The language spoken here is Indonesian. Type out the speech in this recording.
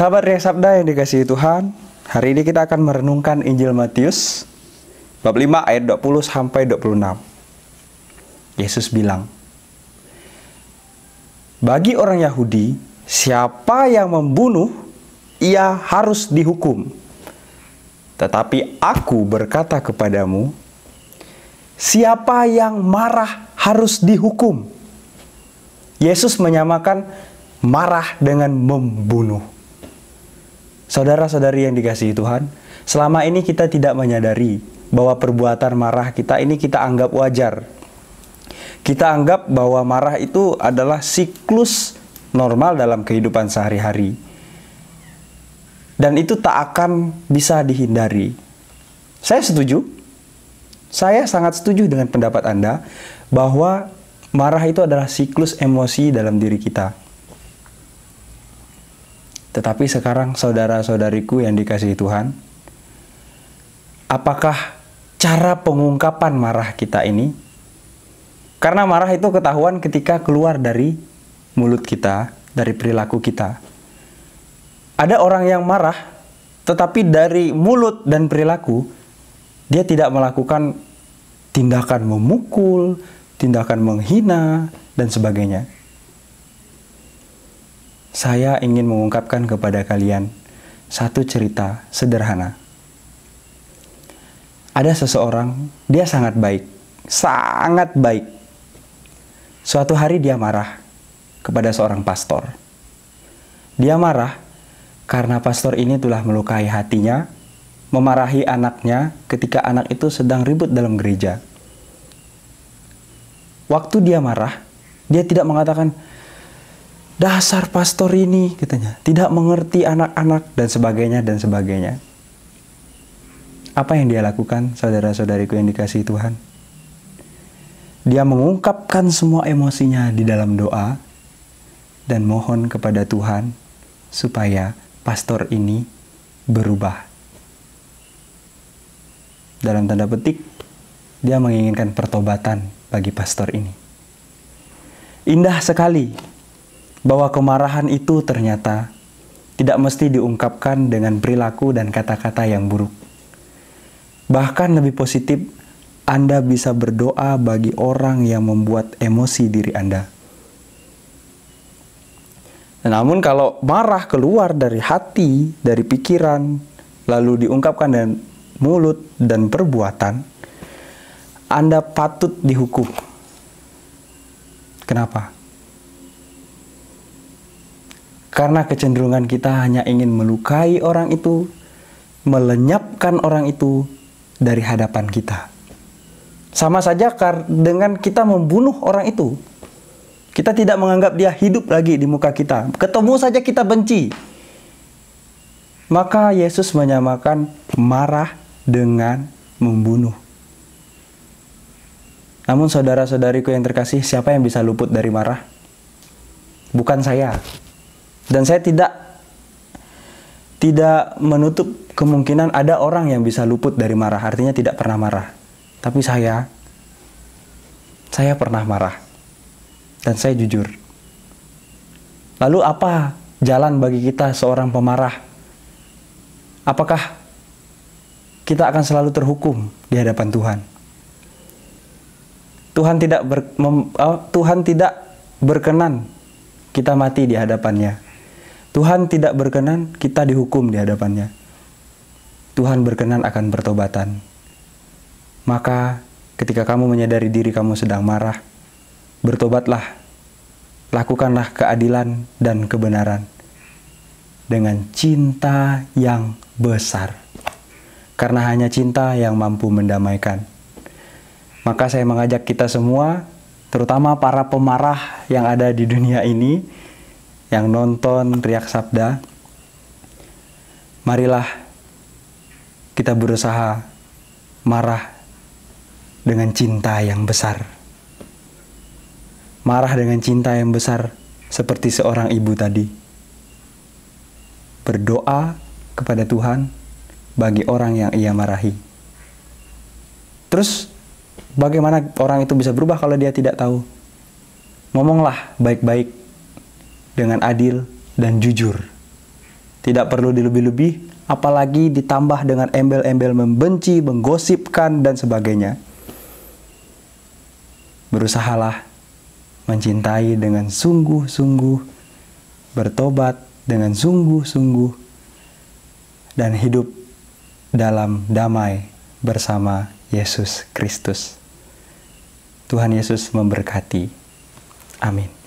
Sahabat Ria Sabda yang dikasihi Tuhan, hari ini kita akan merenungkan Injil Matius bab 5 ayat 20 sampai 26. Yesus bilang, bagi orang Yahudi, siapa yang membunuh, ia harus dihukum. Tetapi aku berkata kepadamu, siapa yang marah harus dihukum. Yesus menyamakan marah dengan membunuh. Saudara-saudari yang dikasihi Tuhan, selama ini kita tidak menyadari bahwa perbuatan marah kita ini kita anggap wajar. Kita anggap bahwa marah itu adalah siklus normal dalam kehidupan sehari-hari. Dan itu tak akan bisa dihindari. Saya setuju. Saya sangat setuju dengan pendapat Anda bahwa marah itu adalah siklus emosi dalam diri kita. Tetapi sekarang saudara-saudariku yang dikasihi Tuhan, apakah cara pengungkapan marah kita ini? Karena marah itu ketahuan ketika keluar dari mulut kita, dari perilaku kita. Ada orang yang marah, tetapi dari mulut dan perilaku, dia tidak melakukan tindakan memukul, tindakan menghina, dan sebagainya. Saya ingin mengungkapkan kepada kalian satu cerita sederhana. Ada seseorang, dia sangat baik, sangat baik. Suatu hari dia marah kepada seorang pastor. Dia marah karena pastor ini telah melukai hatinya, memarahi anaknya ketika anak itu sedang ribut dalam gereja. Waktu dia marah, dia tidak mengatakan, dasar pastor ini, katanya, tidak mengerti anak-anak, dan sebagainya, dan sebagainya. Apa yang dia lakukan, saudara-saudariku yang dikasihi Tuhan? Dia mengungkapkan semua emosinya di dalam doa, dan mohon kepada Tuhan, supaya pastor ini berubah. Dalam tanda petik, dia menginginkan pertobatan bagi pastor ini. Indah sekali bahwa kemarahan itu ternyata tidak mesti diungkapkan dengan perilaku dan kata-kata yang buruk. Bahkan lebih positif, Anda bisa berdoa bagi orang yang membuat emosi diri Anda. Namun kalau marah keluar dari hati, dari pikiran, lalu diungkapkan dengan mulut dan perbuatan, Anda patut dihukum. Kenapa? Karena kecenderungan kita hanya ingin melukai orang itu, melenyapkan orang itu dari hadapan kita. Sama saja dengan kita membunuh orang itu. Kita tidak menganggap dia hidup lagi di muka kita. Ketemu saja kita benci. Maka Yesus menyamakan marah dengan membunuh. Namun saudara-saudariku yang terkasih, siapa yang bisa luput dari marah? Bukan saya. Dan saya tidak menutup kemungkinan ada orang yang bisa luput dari marah, artinya tidak pernah marah. Tapi saya pernah marah. Dan saya jujur. Lalu apa jalan bagi kita seorang pemarah? Apakah kita akan selalu terhukum di hadapan Tuhan? Tuhan tidak berkenan kita mati di hadapannya. Tuhan tidak berkenan kita dihukum di hadapannya. Tuhan berkenan akan pertobatan. Maka ketika kamu menyadari diri kamu sedang marah, bertobatlah. Lakukanlah keadilan dan kebenaran dengan cinta yang besar. Karena hanya cinta yang mampu mendamaikan. Maka saya mengajak kita semua, terutama para pemarah yang ada di dunia ini, yang nonton Riak Sabda, marilah kita berusaha marah dengan cinta yang besar. Marah dengan cinta yang besar seperti seorang ibu tadi. Berdoa kepada Tuhan bagi orang yang ia marahi. Terus, bagaimana orang itu bisa berubah kalau dia tidak tahu? Ngomonglah baik-baik dengan adil dan jujur. Tidak perlu dilebih-lebih, apalagi ditambah dengan embel-embel membenci, menggosipkan, dan sebagainya. Berusahalah mencintai dengan sungguh-sungguh, bertobat dengan sungguh-sungguh, dan hidup dalam damai bersama Yesus Kristus. Tuhan Yesus memberkati. Amin.